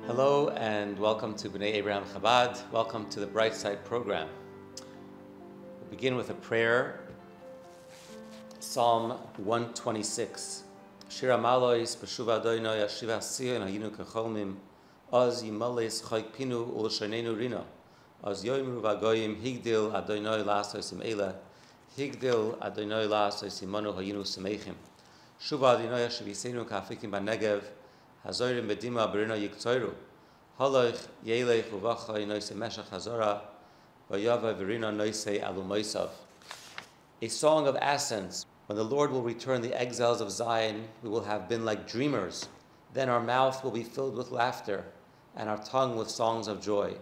Hello and welcome to B'nai Abraham Chabad. Welcome to the Bright Side program. We'll begin with a prayer. Psalm 126. Shir Amalois b'shuva Adonai yashiv hasiyon hayinu kecholmim az yimales chaypinu ul'shanenu rina az yoimru v'agoyim higdil Adonai la'asos im eila higdil Adonai la'asos imanu hayinu semeichim shuva Adonai yashiv yiseinu ka'afikim b'negev hazorim bedima b'rina yiktoiru Haloich yelech uvachai noise meshach hazora v'yava v'rina noise alumoisav. A song of ascents. When the Lord will return the exiles of Zion, we will have been like dreamers. Then our mouth will be filled with laughter, and our tongue with songs of joy.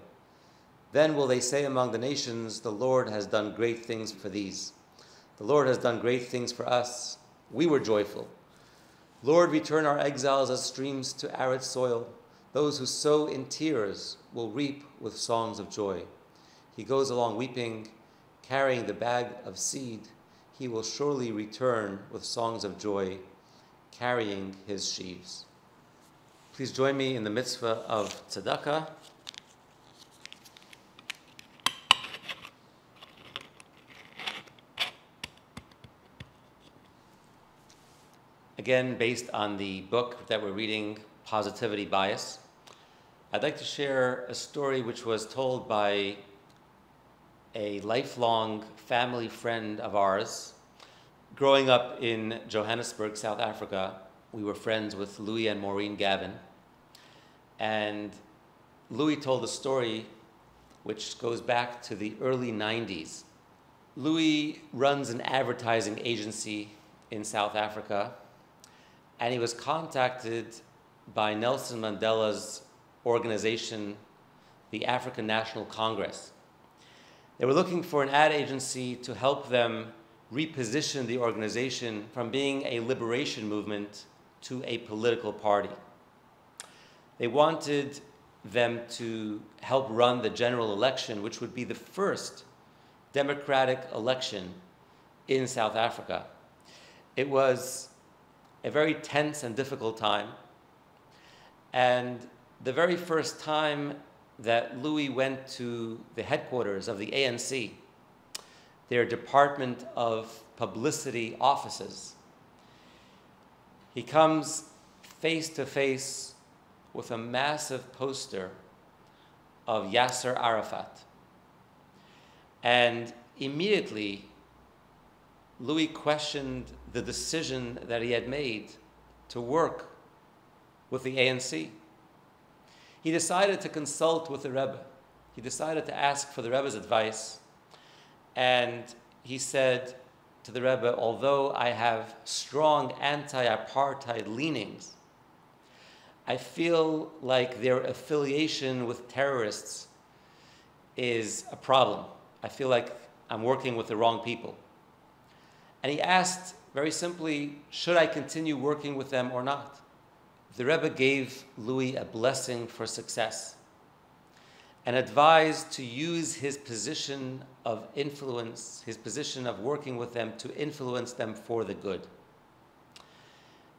Then will they say among the nations, the Lord has done great things for these. The Lord has done great things for us. We were joyful. Lord, return our exiles as streams to arid soil. Those who sow in tears will reap with songs of joy. He goes along weeping, carrying the bag of seed. He will surely return with songs of joy, carrying his sheaves. Please join me in the mitzvah of tzedakah. Again, based on the book that we're reading, Positivity Bias, I'd like to share a story which was told by a lifelong family friend of ours. Growing up in Johannesburg, South Africa, we were friends with Louis and Maureen Gavin. And Louis told a story which goes back to the early 90s. Louis runs an advertising agency in South Africa, and he was contacted by Nelson Mandela's organization, the African National Congress. They were looking for an ad agency to help them reposition the organization from being a liberation movement to a political party. They wanted them to help run the general election, which would be the first democratic election in South Africa. It was a very tense and difficult time. And the very first time that Louis went to the headquarters of the ANC, their Department of Publicity offices, he comes face to face with a massive poster of Yasser Arafat. And immediately, Louis questioned the decision that he had made to work with the ANC. He decided to consult with the Rebbe. He decided to ask for the Rebbe's advice. And he said to the Rebbe, although I have strong anti-apartheid leanings, I feel like their affiliation with terrorists is a problem. I feel like I'm working with the wrong people. And he asked very simply, should I continue working with them or not? The Rebbe gave Louis a blessing for success and advised to use his position of influence, his position of working with them, to influence them for the good.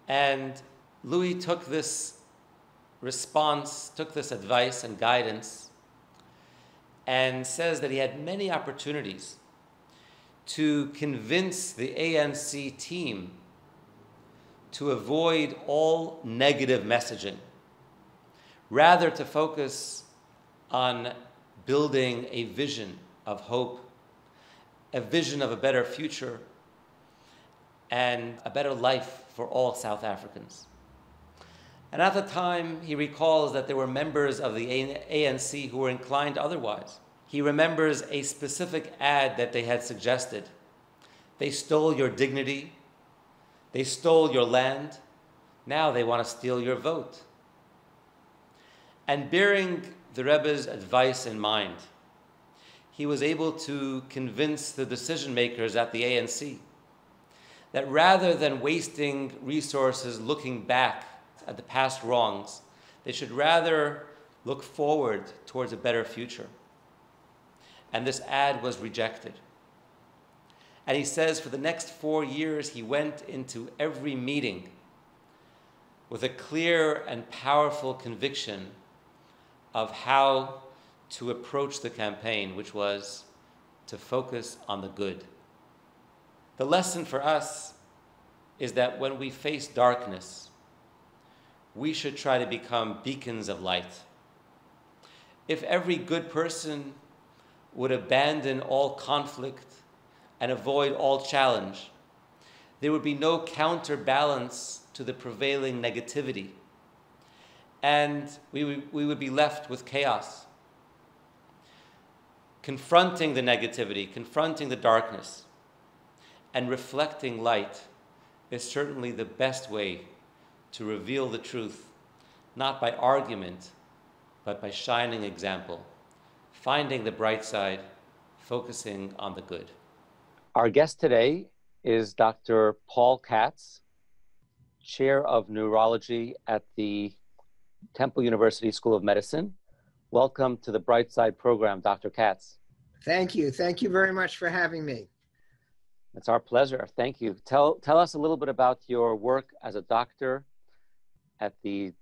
And Louis took this response, took this advice and guidance, and says that he had many opportunities to convince the ANC team to avoid all negative messaging, rather to focus on building a vision of hope, a vision of a better future, and a better life for all South Africans. And at the time, he recalls that there were members of the ANC who were inclined otherwise. He remembers a specific ad that they had suggested. They stole your dignity. They stole your land. Now they want to steal your vote. And bearing the Rebbe's advice in mind, he was able to convince the decision makers at the ANC that rather than wasting resources looking back at the past wrongs, they should rather look forward towards a better future. And this ad was rejected. And he says for the next 4 years, he went into every meeting with a clear and powerful conviction of how to approach the campaign, which was to focus on the good. The lesson for us is that when we face darkness, we should try to become beacons of light. If every good person would abandon all conflict and avoid all challenge, there would be no counterbalance to the prevailing negativity, and we would be left with chaos. Confronting the negativity, confronting the darkness, and reflecting light is certainly the best way to reveal the truth, not by argument, but by shining example, finding the bright side, focusing on the good. Our guest today is Dr. Paul Katz, Chair of Neurology at the Temple University School of Medicine. Welcome to the Bright Side program, Dr. Katz. Thank you. Thank you very much for having me. It's our pleasure. Thank you. Tell us a little bit about your work as a doctor at the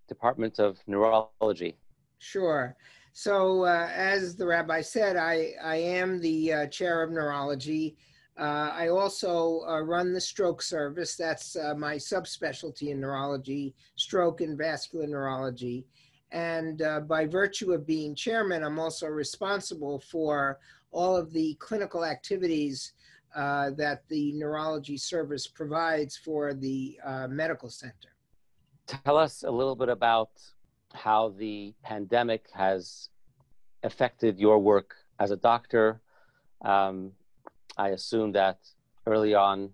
Department of Neurology. Sure. So as the rabbi said, I am the chair of neurology. I also run the stroke service. That's my subspecialty in neurology, stroke and vascular neurology. And by virtue of being chairman, I'm also responsible for all of the clinical activities that the neurology service provides for the medical center. Tell us a little bit about how the pandemic has affected your work as a doctor. I assume that early on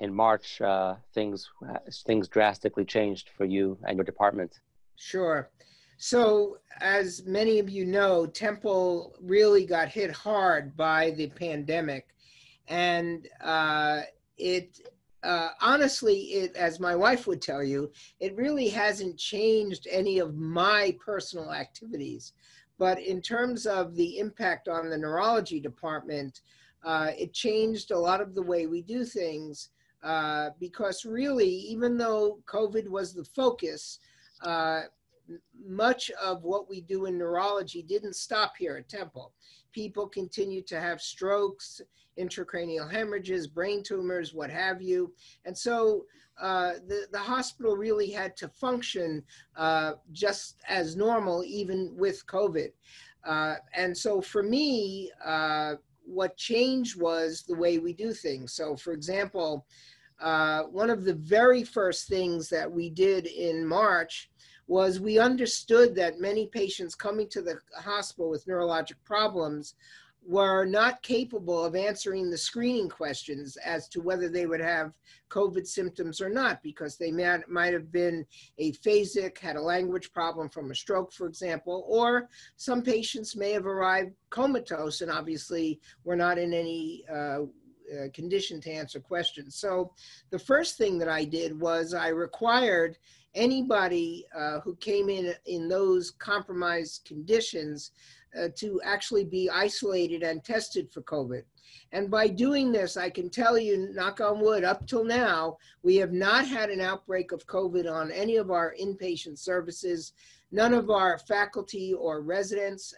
in March, things drastically changed for you and your department. Sure. So as many of you know, Temple really got hit hard by the pandemic. And honestly, as my wife would tell you, it really hasn't changed any of my personal activities. But in terms of the impact on the neurology department, it changed a lot of the way we do things because really, even though COVID was the focus, much of what we do in neurology didn't stop here at Temple. People continue to have strokes, intracranial hemorrhages, brain tumors, what have you. And so the hospital really had to function just as normal, even with COVID. And so for me, what changed was the way we do things. So for example, one of the very first things that we did in March was we understood that many patients coming to the hospital with neurologic problems were not capable of answering the screening questions as to whether they would have COVID symptoms or not, because they might have been aphasic, had a language problem from a stroke, for example, or some patients may have arrived comatose and obviously were not in any condition to answer questions. So the first thing that I did was I required anybody who came in those compromised conditions to actually be isolated and tested for COVID. And by doing this, I can tell you, knock on wood, up till now, we have not had an outbreak of COVID on any of our inpatient services. None of our faculty or residents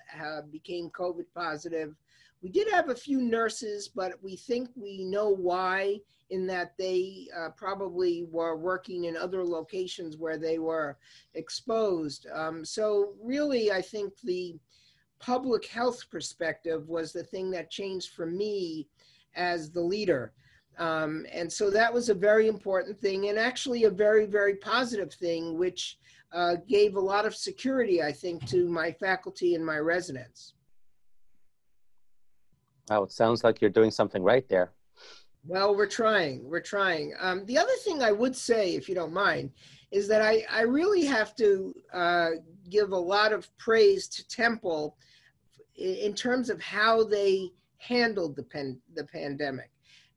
became COVID positive. We did have a few nurses, but we think we know why, in that they probably were working in other locations where they were exposed. So really, I think the public health perspective was the thing that changed for me as the leader. And so that was a very important thing, and actually a very, very positive thing, which gave a lot of security, I think, to my faculty and my residents. Oh, it sounds like you're doing something right there. Well, we're trying. The other thing I would say, if you don't mind, is that I really have to give a lot of praise to Temple in terms of how they handled the pandemic.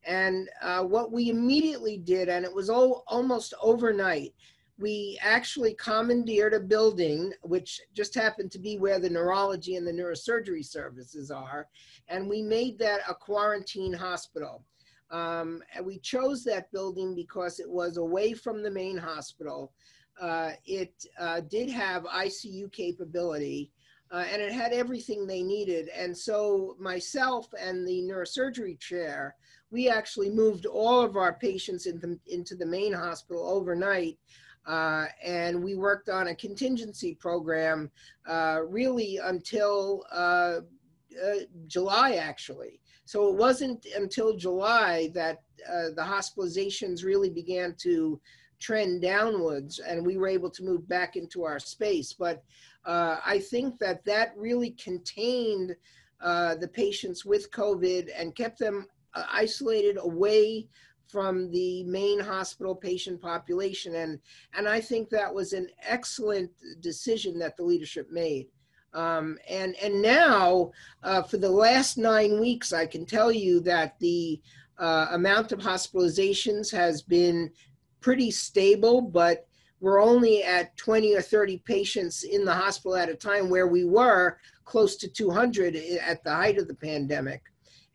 And what we immediately did, and it was almost overnight, we actually commandeered a building, which just happened to be where the neurology and the neurosurgery services are, and we made that a quarantine hospital. And we chose that building because it was away from the main hospital. it did have ICU capability, and it had everything they needed. And so myself and the neurosurgery chair, we actually moved all of our patients into the main hospital overnight. And we worked on a contingency program really until July, actually. So it wasn't until July that the hospitalizations really began to trend downwards, and we were able to move back into our space. But I think that that really contained the patients with COVID and kept them isolated away from the main hospital patient population. And I think that was an excellent decision that the leadership made. And now, for the last 9 weeks, I can tell you that the amount of hospitalizations has been pretty stable, but we're only at 20 or 30 patients in the hospital at a time, where we were close to 200 at the height of the pandemic.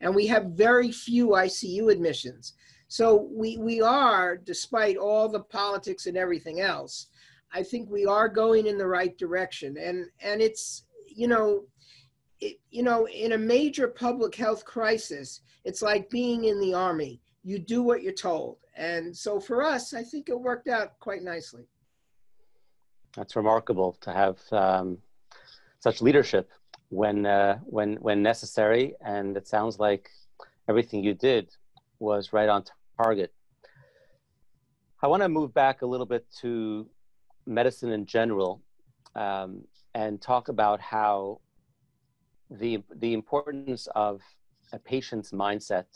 And we have very few ICU admissions. So we are, despite all the politics and everything else, I think we are going in the right direction. And it's, in a major public health crisis, it's like being in the Army. You do what you're told. And so for us, I think it worked out quite nicely. That's remarkable to have such leadership when necessary. And it sounds like everything you did was right on target. I want to move back a little bit to medicine in general, and talk about how the importance of a patient's mindset,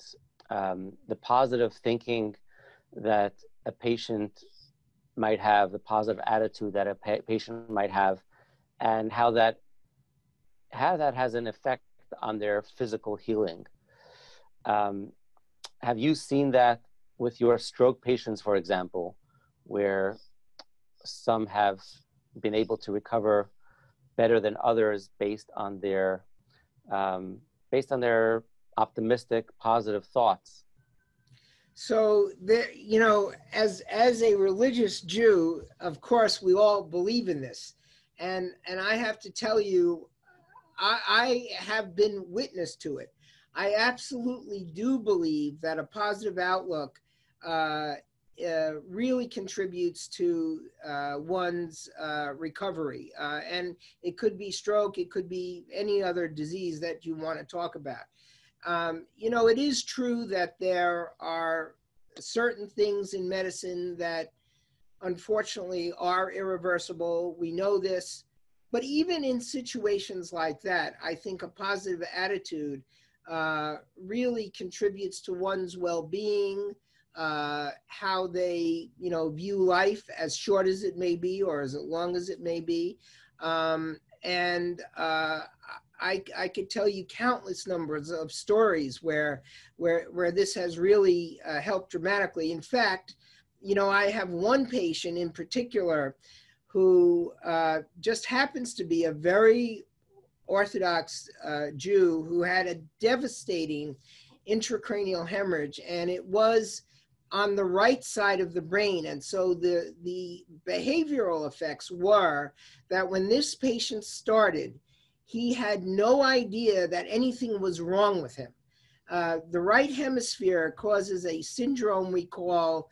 the positive thinking that a patient might have, the positive attitude that a patient might have, and how that has an effect on their physical healing. Have you seen that with your stroke patients, for example, where some have been able to recover better than others based on their optimistic, positive thoughts? So there, as a religious Jew, of course, we all believe in this, and I have to tell you, I have been witness to it. I absolutely do believe that a positive outlook really contributes to one's recovery. And it could be stroke, it could be any other disease that you want to talk about. It is true that there are certain things in medicine that unfortunately are irreversible. We know this. But even in situations like that, I think a positive attitude really contributes to one's well-being, how they, view life, as short as it may be or as long as it may be. I could tell you countless numbers of stories where this has really helped dramatically. In fact, I have one patient in particular who just happens to be a very Orthodox Jew who had a devastating intracranial hemorrhage, and it was on the right side of the brain. And so the behavioral effects were that when this patient started, he had no idea that anything was wrong with him. The right hemisphere causes a syndrome we call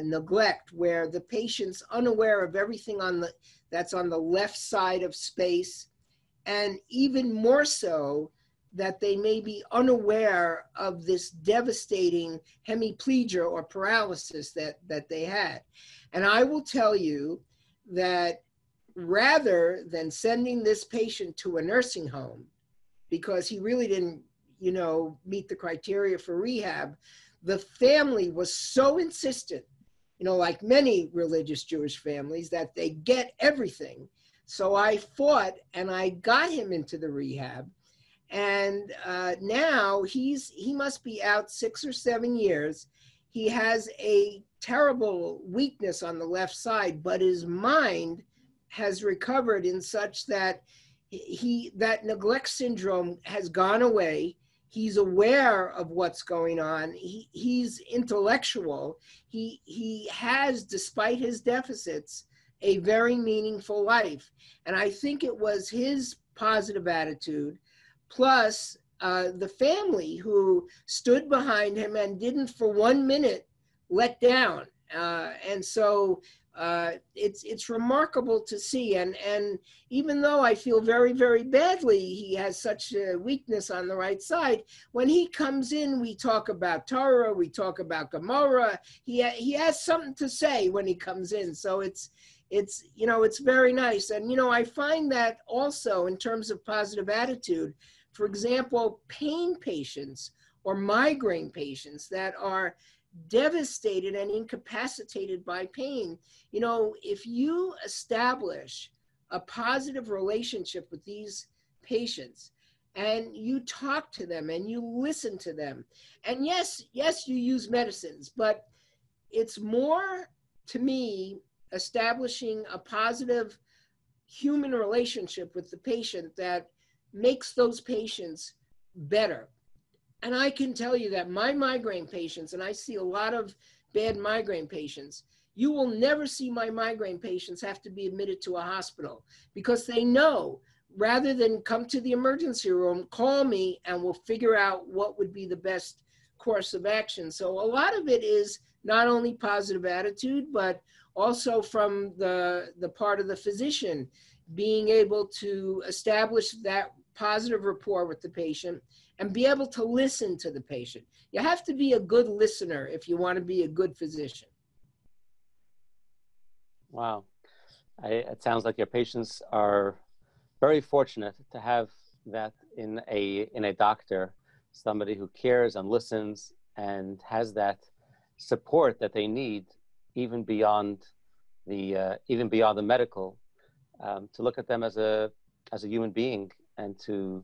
neglect, where the patient's unaware of everything that's on the left side of space, and even more so that they may be unaware of this devastating hemiplegia or paralysis that they had. And I will tell you that rather than sending this patient to a nursing home, because he really didn't, meet the criteria for rehab, the family was so insistent, like many religious Jewish families, that they get everything. So I fought and I got him into the rehab. And now he must be out 6 or 7 years. He has a terrible weakness on the left side, but his mind has recovered in such that that neglect syndrome has gone away. He's aware of what's going on. He's intellectual. He has, despite his deficits, a very meaningful life. And I think it was his positive attitude, plus the family who stood behind him and didn't for 1 minute let down. And so it's remarkable to see. And even though I feel very, very badly, he has such a weakness on the right side. When he comes in, we talk about Torah, we talk about Gemara. He has something to say when he comes in. So it's very nice. And, I find that also in terms of positive attitude. For example, pain patients or migraine patients that are devastated and incapacitated by pain. If you establish a positive relationship with these patients and you talk to them and you listen to them, and yes, you use medicines, but it's more, to me, establishing a positive human relationship with the patient that makes those patients better. And I can tell you that my migraine patients, and I see a lot of bad migraine patients, you will never see my migraine patients have to be admitted to a hospital, because they know, rather than come to the emergency room, call me and we'll figure out what would be the best course of action. So a lot of it is not only positive attitude, but also from the part of the physician being able to establish that positive rapport with the patient and be able to listen to the patient. You have to be a good listener if you want to be a good physician. Wow. It sounds like your patients are very fortunate to have that in a doctor, somebody who cares and listens and has that support that they need, even beyond the medical, to look at them as a human being and to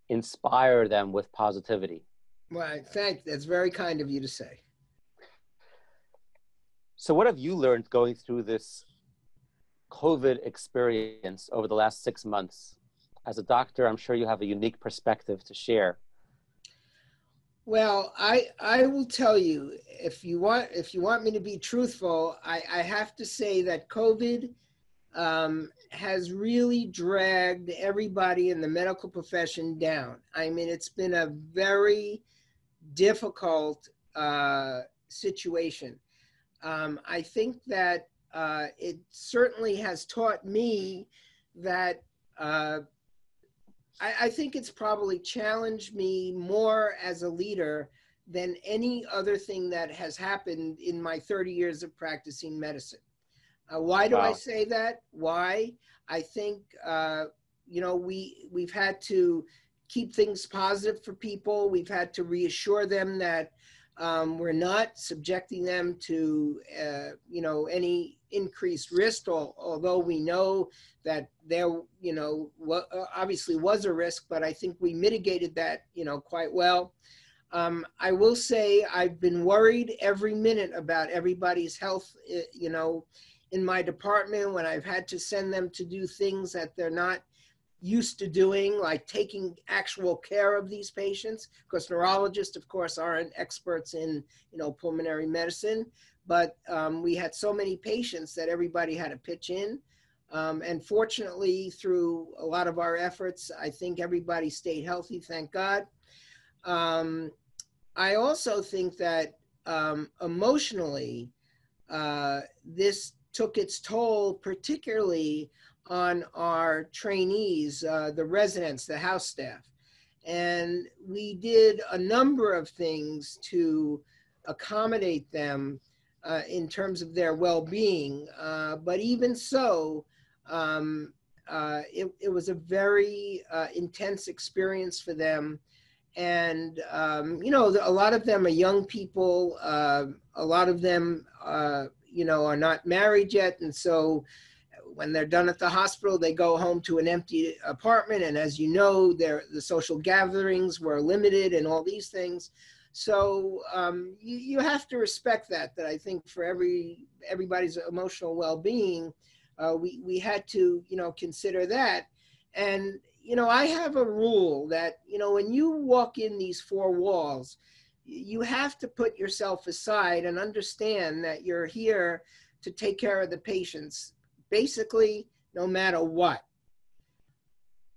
inspire them with positivity. Well, that's very kind of you to say. So what have you learned going through this COVID experience over the last 6 months? As a doctor, I'm sure you have a unique perspective to share. Well, I will tell you, if you want me to be truthful, I have to say that COVID has really dragged everybody in the medical profession down. I mean, it's been a very difficult situation. I think that it certainly has taught me that I think it's probably challenged me more as a leader than any other thing that has happened in my 30 years of practicing medicine. Why do I say that? Why? I think, we've had to keep things positive for people. We've had to reassure them that we're not subjecting them to, any increased risk, although we know that there, obviously was a risk, but I think we mitigated that, quite well. I will say I've been worried every minute about everybody's health, in my department, when I've had to send them to do things that they're not used to doing, like taking actual care of these patients, because neurologists, of course, aren't experts in, pulmonary medicine. But we had so many patients that everybody had to pitch in. And fortunately, through a lot of our efforts, I think everybody stayed healthy, thank God. I also think that emotionally, this took its toll, particularly on our trainees, the residents, the house staff. And we did a number of things to accommodate them in terms of their well-being. But even so, it was a very intense experience for them. And, a lot of them are young people. A lot of them, are not married yet. And so when they're done at the hospital, they go home to an empty apartment. And as you know, the social gatherings were limited and all these things. So you have to respect that I think for everybody's emotional well-being, we had to, consider that. And, I have a rule that, when you walk in these four walls, you have to put yourself aside and understand that you're here to take care of the patients, basically no matter what.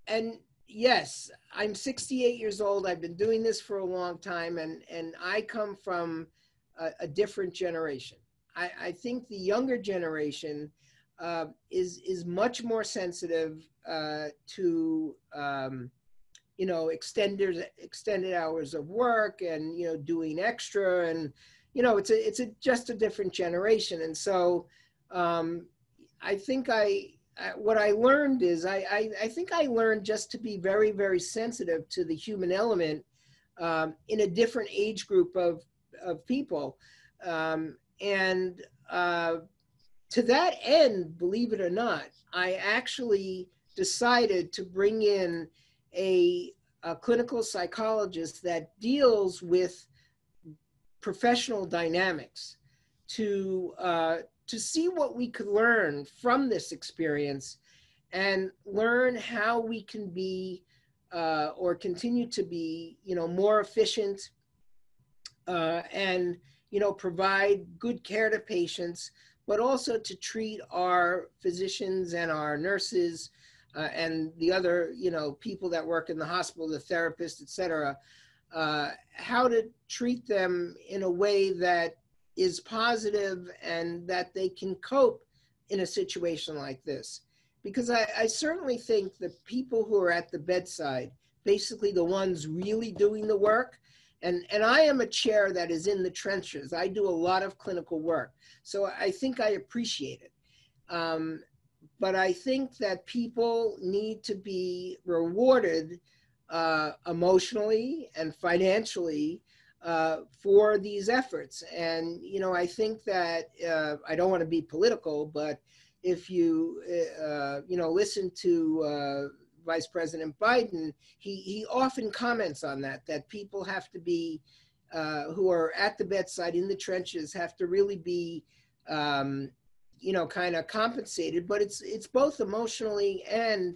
And yes, I'm 68 years old. I've been doing this for a long time, and I come from a different generation. I think the younger generation is much more sensitive to extended hours of work, and doing extra, and it's just a different generation. And so I think what I learned is I think I learned just to be very, very sensitive to the human element in a different age group of people. And to that end, believe it or not, I actually decided to bring in a clinical psychologist that deals with professional dynamics to see what we could learn from this experience and learn how we can be or continue to be, more efficient and, provide good care to patients, but also to treat our physicians and our nurses and the other, people that work in the hospital, the therapists, et cetera, how to treat them in a way that is positive and that they can cope in a situation like this. Because I certainly think the people who are at the bedside, basically the ones really doing the work, and I am a chair that is in the trenches. I do a lot of clinical work, so I think I appreciate it. But I think that people need to be rewarded emotionally and financially for these efforts. And, I think that, I don't want to be political, but if you, listen to Vice President Biden, he often comments on that people have to be, who are at the bedside in the trenches, have to really be, kind of compensated, but it's both emotionally and,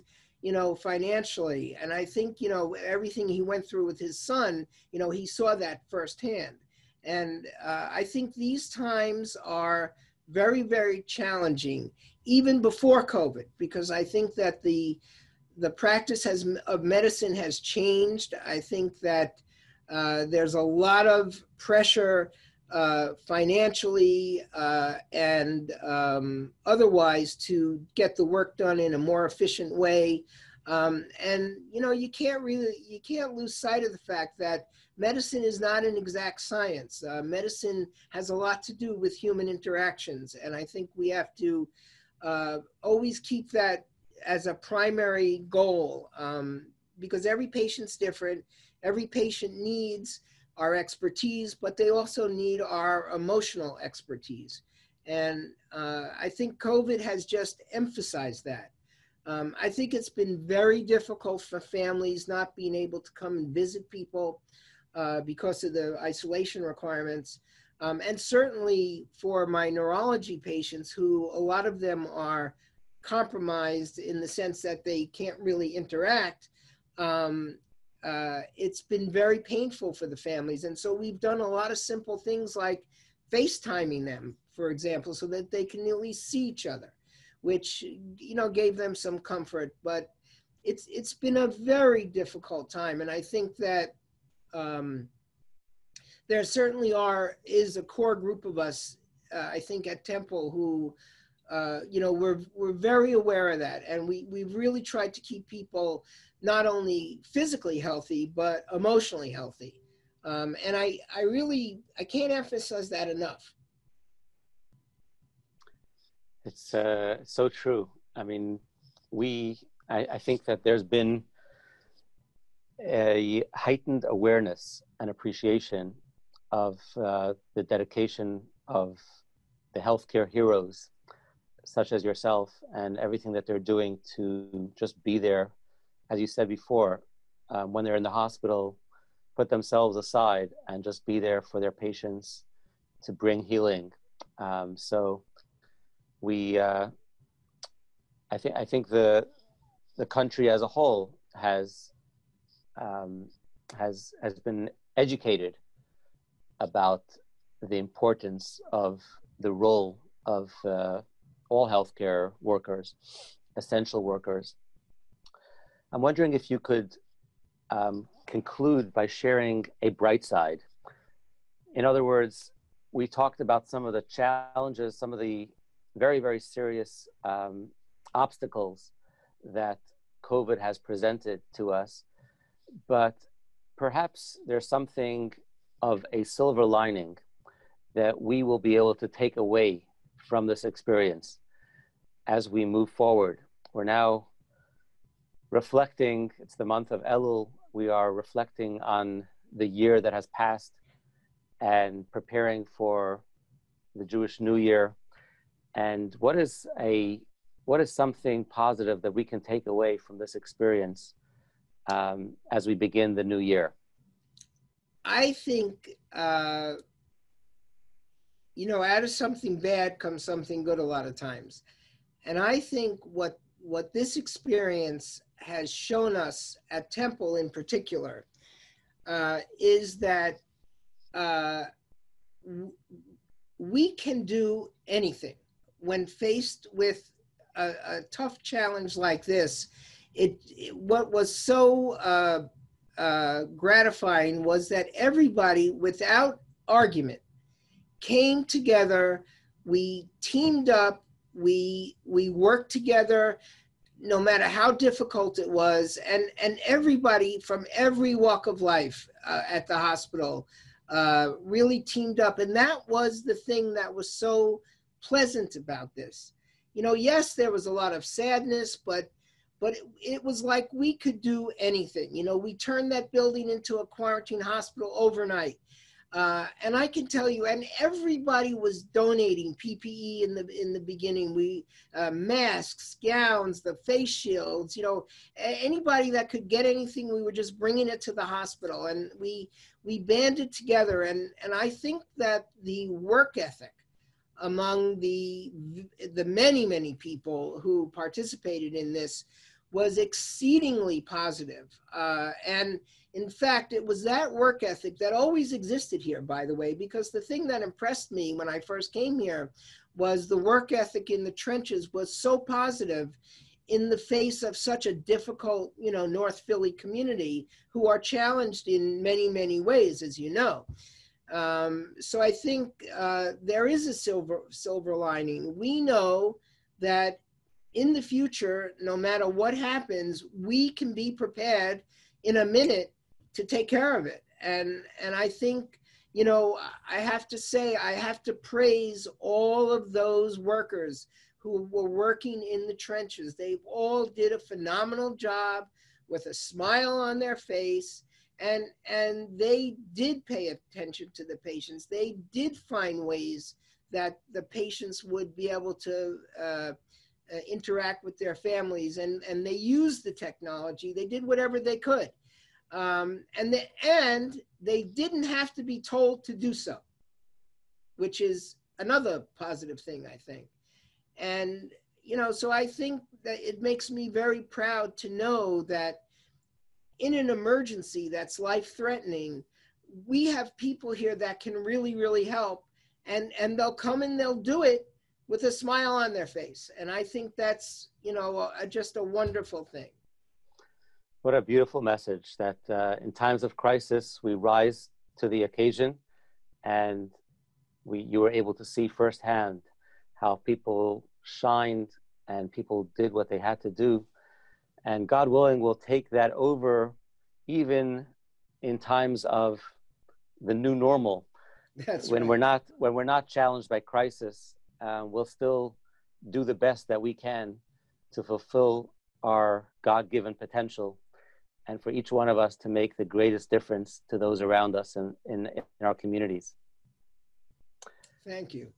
financially. And I think, everything he went through with his son, he saw that firsthand. And I think these times are very, very challenging, even before COVID, because I think that the practice of medicine has changed. I think that there's a lot of pressure financially and otherwise to get the work done in a more efficient way. And you can't lose sight of the fact that medicine is not an exact science. Medicine has a lot to do with human interactions, and I think we have to always keep that as a primary goal, because every patient's different. Every patient needs our expertise, but they also need our emotional expertise. And I think COVID has just emphasized that. I think it's been very difficult for families not being able to come and visit people because of the isolation requirements. And certainly for my neurology patients, who a lot of them are compromised in the sense that they can't really interact, it's been very painful for the families. And so we've done a lot of simple things like FaceTiming them, for example, so that they can at least see each other, which, gave them some comfort. But it's been a very difficult time. And I think that there certainly is a core group of us, I think at Temple, who, we're very aware of that. And we've really tried to keep people not only physically healthy, but emotionally healthy. And I can't emphasize that enough. It's so true. I mean, I think that there's been a heightened awareness and appreciation of the dedication of the healthcare heroes, such as yourself, and everything that they're doing to just be there, as you said before, when they're in the hospital, put themselves aside and just be there for their patients to bring healing. So we, I think the country as a whole has been educated about the importance of the role of all healthcare workers, essential workers. I'm wondering if you could conclude by sharing a bright side. In other words, we talked about some of the challenges, some of the very, very serious obstacles that COVID has presented to us, but perhaps there's something of a silver lining that we will be able to take away from this experience as we move forward. We're now reflecting, it's the month of Elul, we are reflecting on the year that has passed and preparing for the Jewish New Year. And what is something positive that we can take away from this experience as we begin the new year? I think, out of something bad comes something good a lot of times. And I think what this experience has shown us at Temple in particular is that we can do anything. When faced with a tough challenge like this, what was so gratifying was that everybody, without argument, came together. We teamed up. We worked together, no matter how difficult it was, and everybody from every walk of life at the hospital really teamed up, and that was the thing that was so pleasant about this. Yes, there was a lot of sadness, but it was like we could do anything. We turned that building into a quarantine hospital overnight. And I can tell you, and everybody was donating PPE in the beginning. We masks, gowns, the face shields. Anybody that could get anything, we were just bringing it to the hospital, and we banded together. And I think that the work ethic among the many people who participated in this was exceedingly positive. And in fact, it was that work ethic that always existed here, by the way, because the thing that impressed me when I first came here was the work ethic in the trenches was so positive in the face of such a difficult, North Philly community who are challenged in many ways, as you know. So I think there is a silver lining. We know that in the future, no matter what happens, we can be prepared in a minute to take care of it. And I think, I have to say, I have to praise all of those workers who were working in the trenches. They all did a phenomenal job with a smile on their face. And they did pay attention to the patients. They did find ways that the patients would be able to interact with their families, and they used the technology. They did whatever they could. And they didn't have to be told to do so, which is another positive thing, I think. And, so I think that it makes me very proud to know that in an emergency that's life-threatening, we have people here that can really help, and they'll come and they'll do it with a smile on their face. And I think that's, just a wonderful thing. What a beautiful message that in times of crisis, we rise to the occasion, and you were able to see firsthand how people shined and people did what they had to do. And God willing, we'll take that over even in times of the new normal. That's when right. we're not challenged by crisis, we'll still do the best that we can to fulfill our God-given potential, and for each one of us to make the greatest difference to those around us in our communities. Thank you.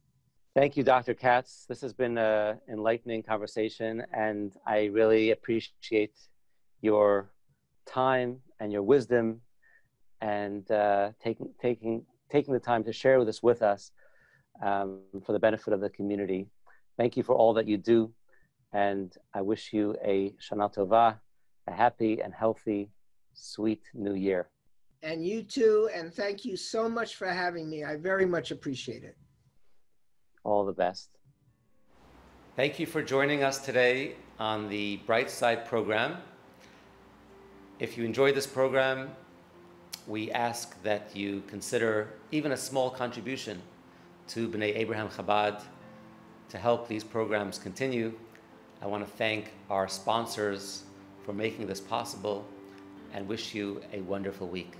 Thank you, Dr. Katz. This has been an enlightening conversation, and I really appreciate your time and your wisdom, and taking the time to share this with us for the benefit of the community. Thank you for all that you do, and I wish you a Shana Tova, a happy and healthy, sweet new year. And you too, and thank you so much for having me. I very much appreciate it. All the best. Thank you for joining us today on the Bright Side program. If you enjoyed this program, we ask that you consider even a small contribution to B'nai Abraham Chabad to help these programs continue. I want to thank our sponsors for making this possible and wish you a wonderful week.